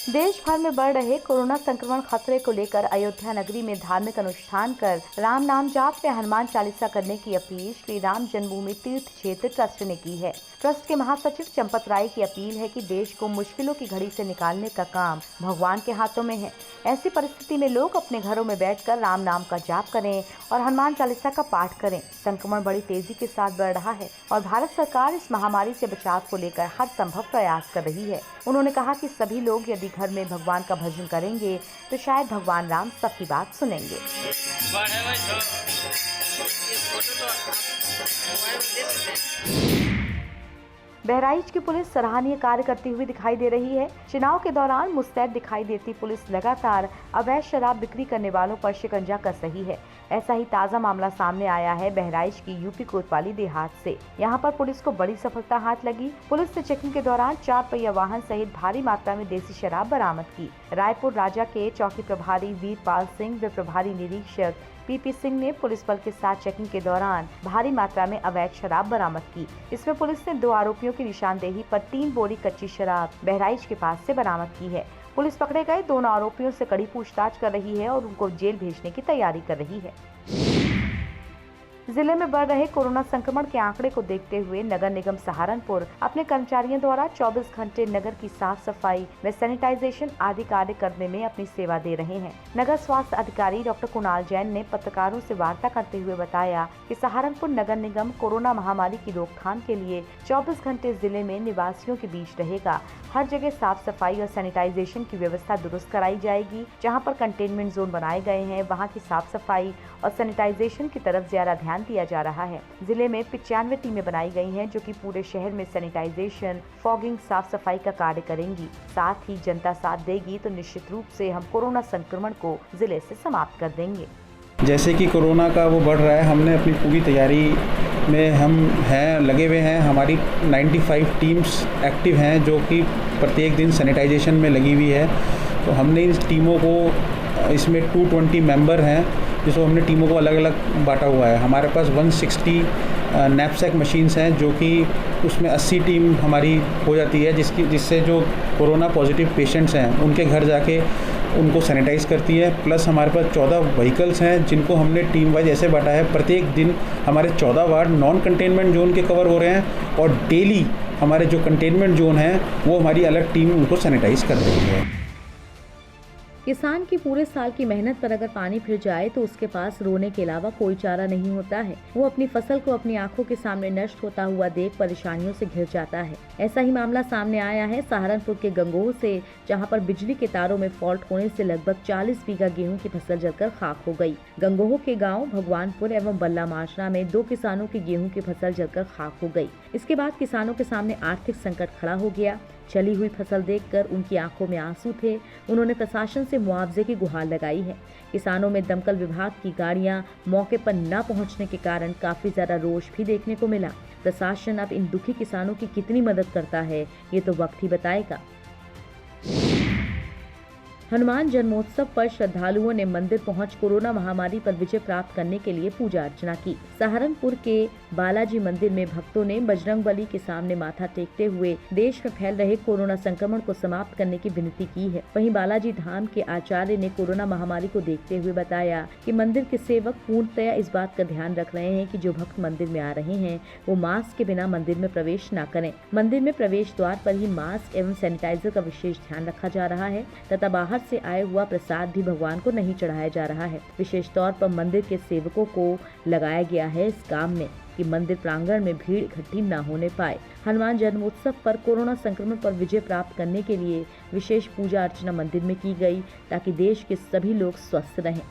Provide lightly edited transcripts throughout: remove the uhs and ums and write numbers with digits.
देश भर में बढ़ रहे कोरोना संक्रमण खतरे को लेकर अयोध्या नगरी में धार्मिक अनुष्ठान कर राम नाम जाप में हनुमान चालीसा करने की अपील श्री राम जन्मभूमि तीर्थ क्षेत्र ट्रस्ट ने की है। ट्रस्ट के महासचिव चंपत राय की अपील है कि देश को मुश्किलों की घड़ी से निकालने का काम भगवान के हाथों में है। ऐसी परिस्थिति में लोग अपने घरों में बैठकर राम नाम का जाप करें और हनुमान चालीसा का पाठ करें। संक्रमण बड़ी तेजी के साथ बढ़ रहा है और भारत सरकार इस महामारी से बचाव को लेकर हर संभव प्रयास कर रही है। उन्होंने कहा कि सभी लोग यदि घर में भगवान का भजन करेंगे तो शायद भगवान राम सबकी बात सुनेंगे। बहराइच की पुलिस सराहनीय कार्य करती हुई दिखाई दे रही है। चुनाव के दौरान मुस्तैद दिखाई देती पुलिस लगातार अवैध शराब बिक्री करने वालों पर शिकंजा कस रही है। ऐसा ही ताज़ा मामला सामने आया है बहराइच की यूपी कोतवाली देहात से। यहां पर पुलिस को बड़ी सफलता हाथ लगी। पुलिस ने चेकिंग के दौरान 4 पहिया वाहन सहित भारी मात्रा में देसी शराब बरामद की। रायपुर राजा के चौकी प्रभारी वीरपाल सिंह व प्रभारी निरीक्षक पीपी सिंह ने पुलिस बल के साथ चेकिंग के दौरान भारी मात्रा में अवैध शराब बरामद की। इसमें पुलिस ने 2 आरोपियों की निशानदेही पर 3 बोरी कच्ची शराब बहराइच के पास से बरामद की है। पुलिस पकड़े गए दोनों आरोपियों से कड़ी पूछताछ कर रही है और उनको जेल भेजने की तैयारी कर रही है। जिले में बढ़ रहे कोरोना संक्रमण के आंकड़े को देखते हुए नगर निगम सहारनपुर अपने कर्मचारियों द्वारा 24 घंटे नगर की साफ सफाई व सैनिटाइजेशन आदि कार्य करने में अपनी सेवा दे रहे हैं। नगर स्वास्थ्य अधिकारी डॉक्टर कुणाल जैन ने पत्रकारों से वार्ता करते हुए बताया कि सहारनपुर नगर निगम कोरोना महामारी की रोकथाम के लिए 24 घंटे जिले में निवासियों के बीच रहेगा। हर जगह साफ सफाई और सैनिटाइजेशन की व्यवस्था दुरुस्त कराई जाएगी। जहाँ पर कंटेनमेंट जोन बनाए गए हैं वहाँ की साफ सफाई और सैनिटाइजेशन की तरफ ज्यादा ध्यान दिया जा रहा है। जिले में 95 टीमें बनाई गई हैं जो कि पूरे शहर में सैनिटाइजेशन, फॉगिंग, साफ सफाई का कार्य करेंगी। साथ ही जनता साथ देगी तो निश्चित रूप से हम कोरोना संक्रमण को जिले से समाप्त कर देंगे। जैसे कि कोरोना का वो बढ़ रहा है, हमने अपनी पूरी तैयारी में हम हैं, लगे हुए हैं। हमारी 95 टीम्स एक्टिव हैं जो कि प्रत्येक दिन सैनिटाइजेशन में लगी हुई है। तो हमने इन टीमों को, इसमें 220 मेंबर हैं जिसको हमने टीमों को अलग अलग बांटा हुआ है। हमारे पास 160 नैपसैक मशीन्स हैं जो कि उसमें 80 टीम हमारी हो जाती है जिससे जो कोरोना पॉजिटिव पेशेंट्स हैं उनके घर जाके उनको सैनिटाइज करती है। प्लस हमारे पास 14 व्हीकल्स हैं जिनको हमने टीम वाइज ऐसे बांटा है। प्रत्येक दिन हमारे 14 वार्ड नॉन कंटेनमेंट जोन के कवर हो रहे हैं और डेली हमारे जो कंटेनमेंट जोन हैं वो हमारी अलग टीम उनको सैनिटाइज कर रही है। किसान की पूरे साल की मेहनत पर अगर पानी फिर जाए तो उसके पास रोने के अलावा कोई चारा नहीं होता है। वो अपनी फसल को अपनी आंखों के सामने नष्ट होता हुआ देख परेशानियों से घिर जाता है। ऐसा ही मामला सामने आया है सहारनपुर के गंगोह से, जहां पर बिजली के तारों में फॉल्ट होने से लगभग 40 बीघा गेहूं की फसल जलकर खाक हो गई। गंगोह के गाँव भगवानपुर एवं बल्ला माशना में 2 किसानों की गेहूं की फसल जलकर खाक हो गई। इसके बाद किसानों के सामने आर्थिक संकट खड़ा हो गया। चली हुई फसल देखकर उनकी आंखों में आंसू थे। उन्होंने प्रशासन से मुआवजे की गुहार लगाई है। किसानों में दमकल विभाग की गाड़ियां मौके पर न पहुंचने के कारण काफी ज्यादा रोष भी देखने को मिला। प्रशासन अब इन दुखी किसानों की कितनी मदद करता है ये तो वक्त ही बताएगा। हनुमान जन्मोत्सव पर श्रद्धालुओं ने मंदिर पहुंच कोरोना महामारी पर विजय प्राप्त करने के लिए पूजा अर्चना की। सहारनपुर के बालाजी मंदिर में भक्तों ने बजरंगबली के सामने माथा टेकते हुए देश में फैल रहे कोरोना संक्रमण को समाप्त करने की विनती की है। वहीं बालाजी धाम के आचार्य ने कोरोना महामारी को देखते हुए बताया कि मंदिर के सेवक पूर्णतया इस बात का ध्यान रख रहे हैं कि जो भक्त मंदिर में आ रहे हैं वो मास्क के बिना मंदिर में प्रवेश न करें। मंदिर में प्रवेश द्वार पर ही मास्क एवं सैनिटाइजर का विशेष ध्यान रखा जा रहा है तथा बाहर से आए हुआ प्रसाद भी भगवान को नहीं चढ़ाया जा रहा है। विशेष तौर पर मंदिर के सेवकों को लगाया गया है इस काम में कि मंदिर प्रांगण में भीड़ इकट्ठी न होने पाए। हनुमान जन्मोत्सव पर कोरोना संक्रमण पर विजय प्राप्त करने के लिए विशेष पूजा अर्चना मंदिर में की गई ताकि देश के सभी लोग स्वस्थ रहें।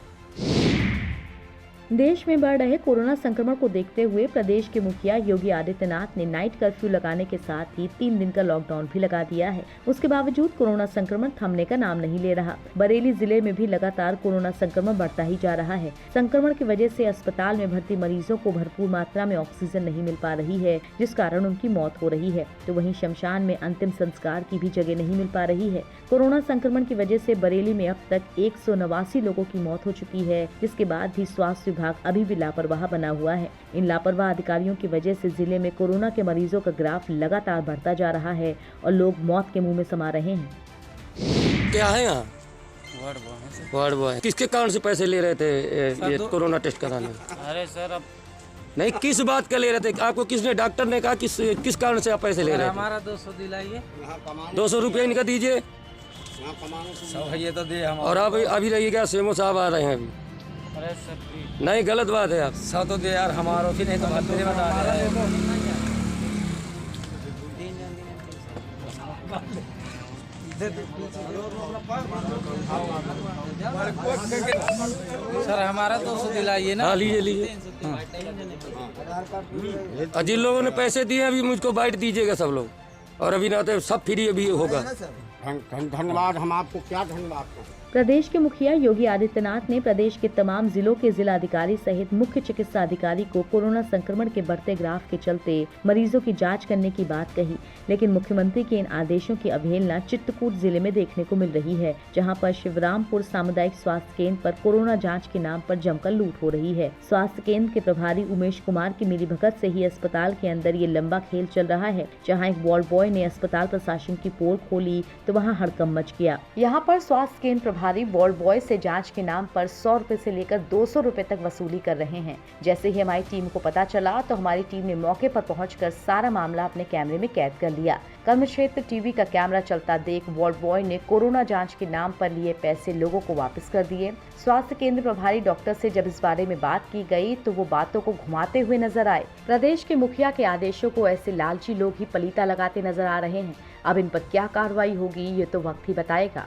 देश में बढ़ रहे कोरोना संक्रमण को देखते हुए प्रदेश के मुखिया योगी आदित्यनाथ ने नाइट कर्फ्यू लगाने के साथ ही 3 दिन का लॉकडाउन भी लगा दिया है। उसके बावजूद कोरोना संक्रमण थमने का नाम नहीं ले रहा। बरेली जिले में भी लगातार कोरोना संक्रमण बढ़ता ही जा रहा है। संक्रमण की वजह से अस्पताल में भर्ती मरीजों को भरपूर मात्रा में ऑक्सीजन नहीं मिल पा रही है, जिस कारण उनकी मौत हो रही है। तो वहीं शमशान में अंतिम संस्कार की भी जगह नहीं मिल पा रही है। कोरोना संक्रमण की वजह से बरेली में अब तक 189 लोगों की मौत हो चुकी है, जिसके बाद भी स्वास्थ्य विभाग अभी भी लापरवाह बना हुआ है। इन लापरवाह अधिकारियों की वजह से जिले में कोरोना के मरीजों का ग्राफ लगातार बढ़ता जा रहा है और लोग मौत के मुंह में समा रहे हैं। क्या है यहाँ? Ward boy. किसके कारण से पैसे ले रहे थे ये कोरोना टेस्ट कराने? अरे सर अब नहीं, किस बात का ले रहे थे? आपको किसने, डॉक्टर ने कहा किस कारण से आप पैसे ले रहे थे? हमारा 200 दिलाइए। 200 रुपये इनका दीजिए। ये तो दे हम। और आप अभी रहिए क्या, सीएमओ साहब आ रहे हैं अभी? अरे सर नहीं, गलत बात है आप। 100 तो दे यार, हमारा फिर नहीं तो भद्रे बता रहे हैं। सर हमारा 200 दिलाइए ना। हाँ, लीजिए। जिन लोगों ने पैसे दिए अभी मुझको बाइट दीजिएगा सब लोग, और अभी ना तो सब फ्री अभी होगा। धन्यवाद, हम आपको क्या धन्यवाद करें। प्रदेश के मुखिया योगी आदित्यनाथ ने प्रदेश के तमाम जिलों के जिलाधिकारी सहित मुख्य चिकित्सा अधिकारी को कोरोना संक्रमण के बढ़ते ग्राफ के चलते मरीजों की जांच करने की बात कही, लेकिन मुख्यमंत्री के इन आदेशों की अवहेलना चित्रकूट जिले में देखने को मिल रही है, जहां पर शिवरामपुर सामुदायिक स्वास्थ्य केंद्र पर कोरोना जाँच के नाम पर जमकर लूट हो रही है। स्वास्थ्य केंद्र के प्रभारी उमेश कुमार की मिलीभगत से ही अस्पताल के अंदर ये लंबा खेल चल रहा है। जहाँ एक वार्ड बॉय ने अस्पताल प्रशासन की पोल खोली तो वहाँ हड़कंप मच गया। यहाँ पर स्वास्थ्य केंद्र प्रभारी वार्ड बॉय से जांच के नाम पर 100 रुपए से लेकर 200 रुपए तक वसूली कर रहे हैं। जैसे ही हमारी टीम को पता चला तो हमारी टीम ने मौके पर पहुंचकर सारा मामला अपने कैमरे में कैद कर लिया। कर्म क्षेत्र टीवी का कैमरा चलता देख वार्ड बॉय ने कोरोना जांच के नाम पर लिए पैसे लोगों को वापस कर दिए। स्वास्थ्य केंद्र प्रभारी डॉक्टर से जब इस बारे में बात की गई तो वो बातों को घुमाते हुए नजर आए। प्रदेश के मुखिया के आदेशों को ऐसे लालची लोग ही पलीता लगाते नजर आ रहे हैं। अब इन पर क्या कार्रवाई होगी ये तो वक्त ही बताएगा।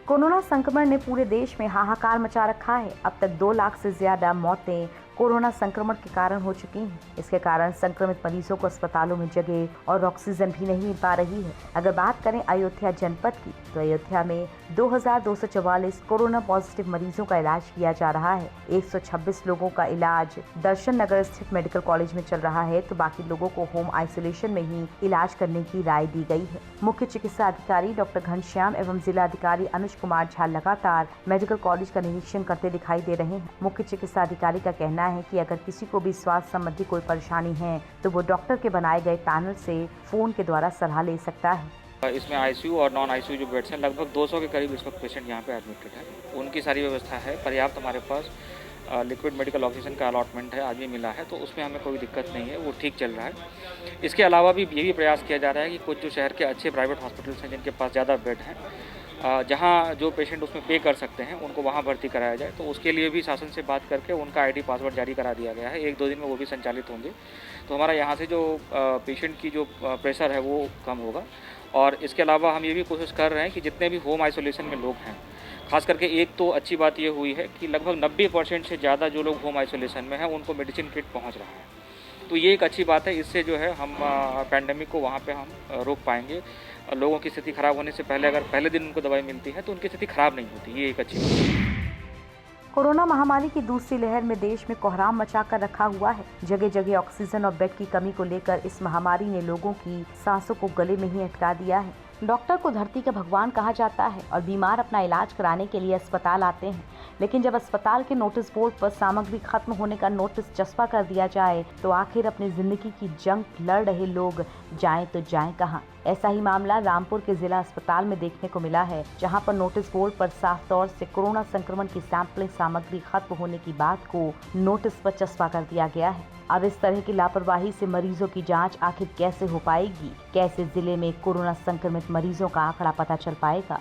कोरोना संक्रमण ने पूरे देश में हाहाकार मचा रखा है। अब तक 2 लाख से ज्यादा मौतें कोरोना संक्रमण के कारण हो चुकी हैं। इसके कारण संक्रमित मरीजों को अस्पतालों में जगह और ऑक्सीजन भी नहीं मिल पा रही है। अगर बात करें अयोध्या जनपद की, तो अयोध्या में 2244 कोरोना पॉजिटिव मरीजों का इलाज किया जा रहा है। 126 लोगों का इलाज दर्शन नगर स्थित मेडिकल कॉलेज में चल रहा है, तो बाकी लोगों को होम आइसोलेशन में ही इलाज करने की राय दी गई है। मुख्य चिकित्सा अधिकारी डॉक्टर घनश्याम एवं जिलाधिकारी अनुज कुमार झा लगातार मेडिकल कॉलेज का निरीक्षण करते दिखाई दे रहे हैं। मुख्य चिकित्सा अधिकारी का कहना है कि अगर किसी को भी स्वास्थ्य संबंधी कोई परेशानी है तो वो डॉक्टर के बनाए गए पैनल से फोन के द्वारा सलाह ले सकता है। इसमें आईसीयू और नॉन आईसीयू जो बेड्स हैं लगभग 200 के करीब इस वक्त पेशेंट यहाँ पे एडमिटेड है। उनकी सारी व्यवस्था है पर्याप्त। हमारे पास लिक्विड मेडिकल ऑक्सीजन का अलॉटमेंट है, आज भी मिला है, तो उसमें हमें कोई दिक्कत नहीं है, वो ठीक चल रहा है। इसके अलावा भी ये भी प्रयास किया जा रहा है कि कुछ जो शहर के अच्छे प्राइवेट हॉस्पिटल्स हैं जिनके पास ज़्यादा बेड हैं, जहाँ जो पेशेंट उसमें पे कर सकते हैं उनको वहाँ भर्ती कराया जाए। तो उसके लिए भी शासन से बात करके उनका आईडी पासवर्ड जारी करा दिया गया है। 1-2 दिन में वो भी संचालित होंगे, तो हमारा यहाँ से जो पेशेंट की जो प्रेशर है वो कम होगा। और इसके अलावा हम ये भी कोशिश कर रहे हैं कि जितने भी होम आइसोलेशन में लोग हैं, खास करके एक तो अच्छी बात ये हुई है कि लगभग 90% से ज़्यादा जो लोग होम आइसोलेशन में हैं उनको मेडिसिन किट पहुँच रहा है। तो ये एक अच्छी बात है। इससे जो है हम पैंडेमिक को वहाँ पे हम रोक पाएंगे। लोगों की स्थिति खराब होने से पहले अगर पहले दिन उनको दवाई मिलती है तो उनकी स्थिति खराब नहीं होती। ये एक अच्छी बात है। कोरोना महामारी की दूसरी लहर में देश में कोहराम मचाकर रखा हुआ है। जगह जगह ऑक्सीजन और बेड की कमी को लेकर इस महामारी ने लोगों की सांसों को गले में ही अटका दिया है। डॉक्टर को धरती का भगवान कहा जाता है और बीमार अपना इलाज कराने के लिए अस्पताल आते हैं, लेकिन जब अस्पताल के नोटिस बोर्ड पर सामग्री खत्म होने का नोटिस चस्पा कर दिया जाए तो आखिर अपनी जिंदगी की जंग लड़ रहे लोग जाएं तो जाएं कहां। ऐसा ही मामला रामपुर के जिला अस्पताल में देखने को मिला है, जहां पर नोटिस बोर्ड पर साफ तौर से कोरोना संक्रमण की सैंपलिंग सामग्री खत्म होने की बात को नोटिस पर चस्पा कर दिया गया है। अब इस तरह की लापरवाही से मरीजों की जांच आखिर कैसे हो पाएगी? कैसे जिले में कोरोना संक्रमित मरीजों का आंकड़ा पता चल पाएगा?